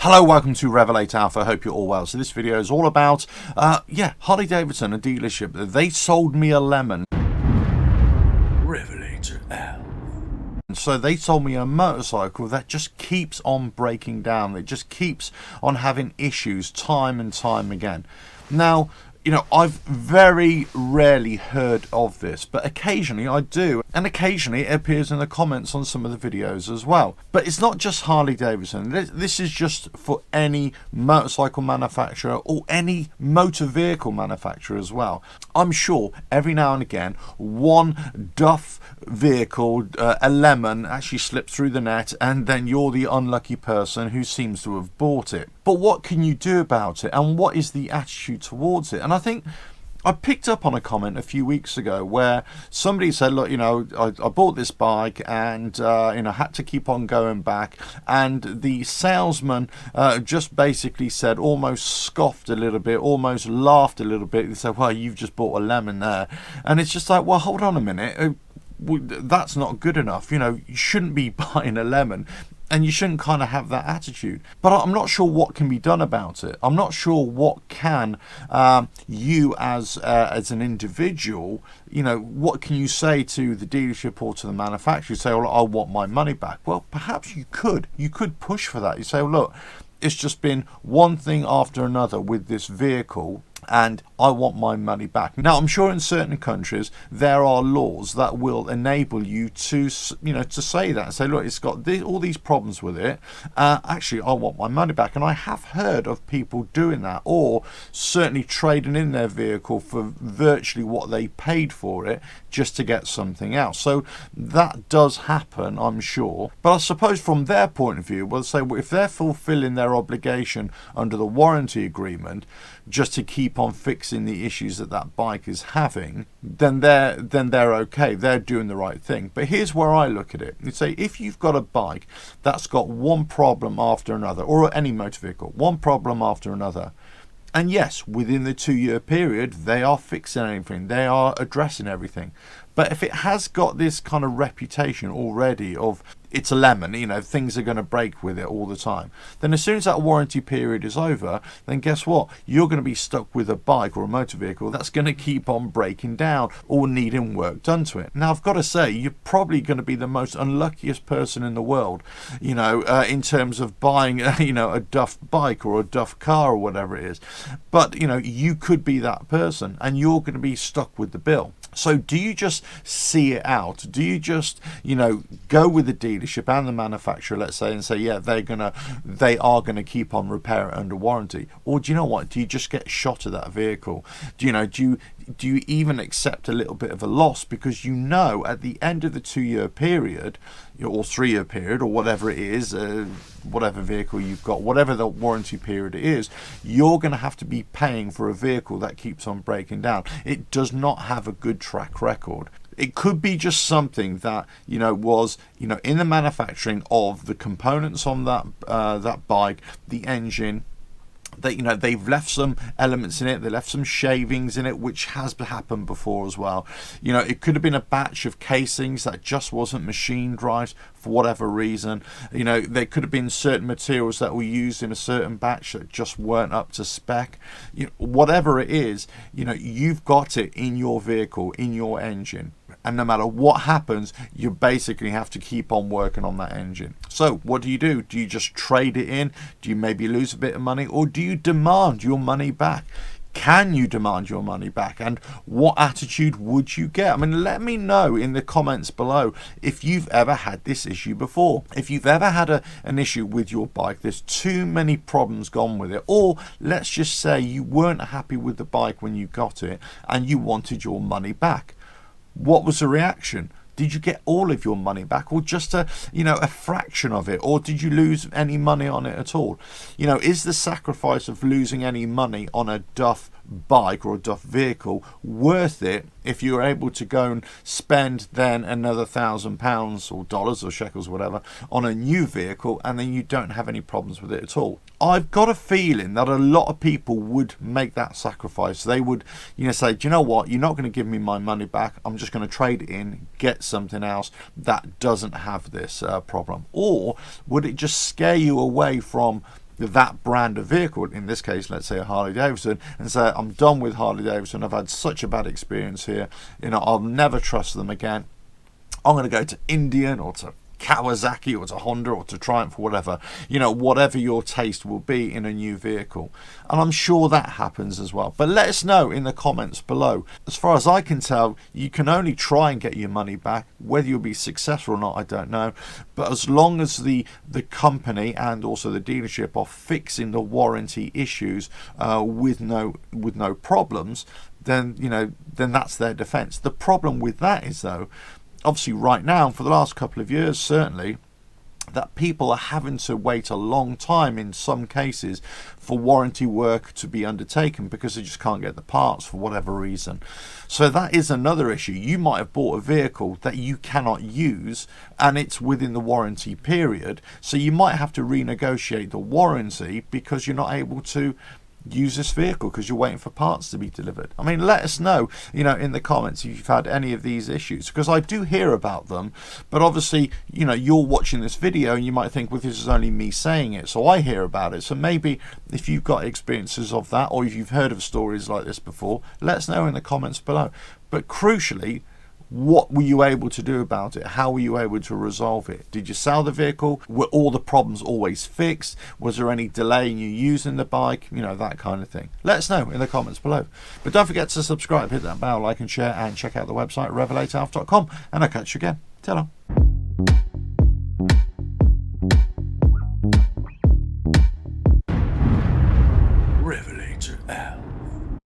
Hello, welcome to RevelatorAlf. I hope you're all well. So this video is all about, Harley Davidson, a dealership. They sold me a lemon. RevelatorAlf. So they sold me a motorcycle that just keeps on breaking down. It just keeps on having issues time and time again. Now, you know, I've very rarely heard of this, but occasionally I do. And occasionally it appears in the comments on some of the videos as well. But it's not just Harley Davidson. This is just for any motorcycle manufacturer or any motor vehicle manufacturer as well. I'm sure every now and again, one duff vehicle, a lemon, actually slips through the net, and then you're the unlucky person who seems to have bought it. But what can you do about it, and what is the attitude towards it? And I think I picked up on a comment a few weeks ago where somebody said, look, you know, I bought this bike and, had to keep on going back. And the salesman just basically said, almost scoffed a little bit, almost laughed a little bit. They said, well, you've just bought a lemon there. And it's just like, well, hold on a minute. That's not good enough. You know, you shouldn't be buying a lemon. And you shouldn't kind of have that attitude. But I'm not sure what can be done about it. I'm not sure what can you as an individual, you know, what can you say to the dealership or to the manufacturer? You say, well, I want my money back. Well, perhaps you could. You could push for that. You say, well, look, it's just been one thing after another with this vehicle, and I want my money back. Now, I'm sure in certain countries there are laws that will enable you to, to say that and say, look, it's got all these problems with it. Actually, I want my money back. And I have heard of people doing that, or certainly trading in their vehicle for virtually what they paid for it just to get something else. So that does happen, I'm sure. But I suppose from their point of view, we'll say, well, if they're fulfilling their obligation under the warranty agreement just to keep on fixing the issues that bike is having, then they're okay. They're doing the right thing. But here's where I look at it. You say, if you've got a bike that's got one problem after another, or any motor vehicle, one problem after another, and yes, within the 2-year period, they are fixing everything, they are addressing everything. But if it has got this kind of reputation already of it's a lemon, you know, things are going to break with it all the time, then as soon as that warranty period is over, then guess what? You're going to be stuck with a bike or a motor vehicle that's going to keep on breaking down or needing work done to it. Now, I've got to say, you're probably going to be the most unluckiest person in the world, in terms of buying, a duff bike or a duff car or whatever it is. But, you could be that person and you're going to be stuck with the bill. So do you just see it out? Do you just, go with the dealership and the manufacturer, let's say, and say, yeah, they are going to keep on repairing it under warranty? Or do you know what? Do you just get shot at that vehicle? Do you even accept a little bit of a loss because at the end of the 2-year period or 3-year period or whatever it is, whatever vehicle you've got, whatever the warranty period is, you're going to have to be paying for a vehicle that keeps on breaking down. It does not have a good track record. It could be just something that was in the manufacturing of the components on that bike, the engine. They've left some elements in it, they left some shavings in it, which has happened before as well. It could have been a batch of casings that just wasn't machined right for whatever reason. There could have been certain materials that were used in a certain batch that just weren't up to spec. Whatever it is, you've got it in your vehicle, in your engine. And no matter what happens, you basically have to keep on working on that engine. So what do? Do you just trade it in? Do you maybe lose a bit of money? Or do you demand your money back? Can you demand your money back? And what attitude would you get? I mean, let me know in the comments below if you've ever had this issue before. If you've ever had an issue with your bike, there's too many problems gone with it. Or let's just say you weren't happy with the bike when you got it and you wanted your money back. What was the reaction? Did you get all of your money back, or just a fraction of it, or did you lose any money on it at all? Is the sacrifice of losing any money on a duff bike or a duff vehicle worth it if you're able to go and spend then another £1,000 or dollars or shekels, whatever, on a new vehicle, and then you don't have any problems with it at all? I've got a feeling that a lot of people would make that sacrifice. They would, say, do you know what? You're not going to give me my money back. I'm just going to trade it in, get something else that doesn't have this problem. Or would it just scare you away from that brand of vehicle, in this case, let's say a Harley Davidson, and say, I'm done with Harley Davidson, I've had such a bad experience here, I'll never trust them again. I'm going to go to Indian or to Kawasaki or to Honda or to Triumph or whatever, whatever your taste will be in a new vehicle. And I'm sure that happens as well. But let us know in the comments below. As far as I can tell, you can only try and get your money back. Whether you'll be successful or not, I don't know. But as long as the company and also the dealership are fixing the warranty issues with no problems, then that's their defense. The problem with that is, though, obviously right now, for the last couple of years certainly, that people are having to wait a long time in some cases for warranty work to be undertaken because they just can't get the parts for whatever reason. So that is another issue. You might have bought a vehicle that you cannot use and it's within the warranty period, so you might have to renegotiate the warranty because you're not able to use this vehicle because you're waiting for parts to be delivered. I mean, let us know, in the comments if you've had any of these issues, because I do hear about them. But obviously, you're watching this video and you might think, well, this is only me saying it, so I hear about it. So maybe if you've got experiences of that, or if you've heard of stories like this before, let us know in the comments below. But crucially, what were you able to do about it? How were you able to resolve it? Did you sell the vehicle? Were all the problems always fixed? Was there any delay in you using the bike? That kind of thing. Let us know in the comments below. But don't forget to subscribe, hit that bell, like and share, and check out the website RevelatorAlf.com. And I'll catch you again. Ta-ra.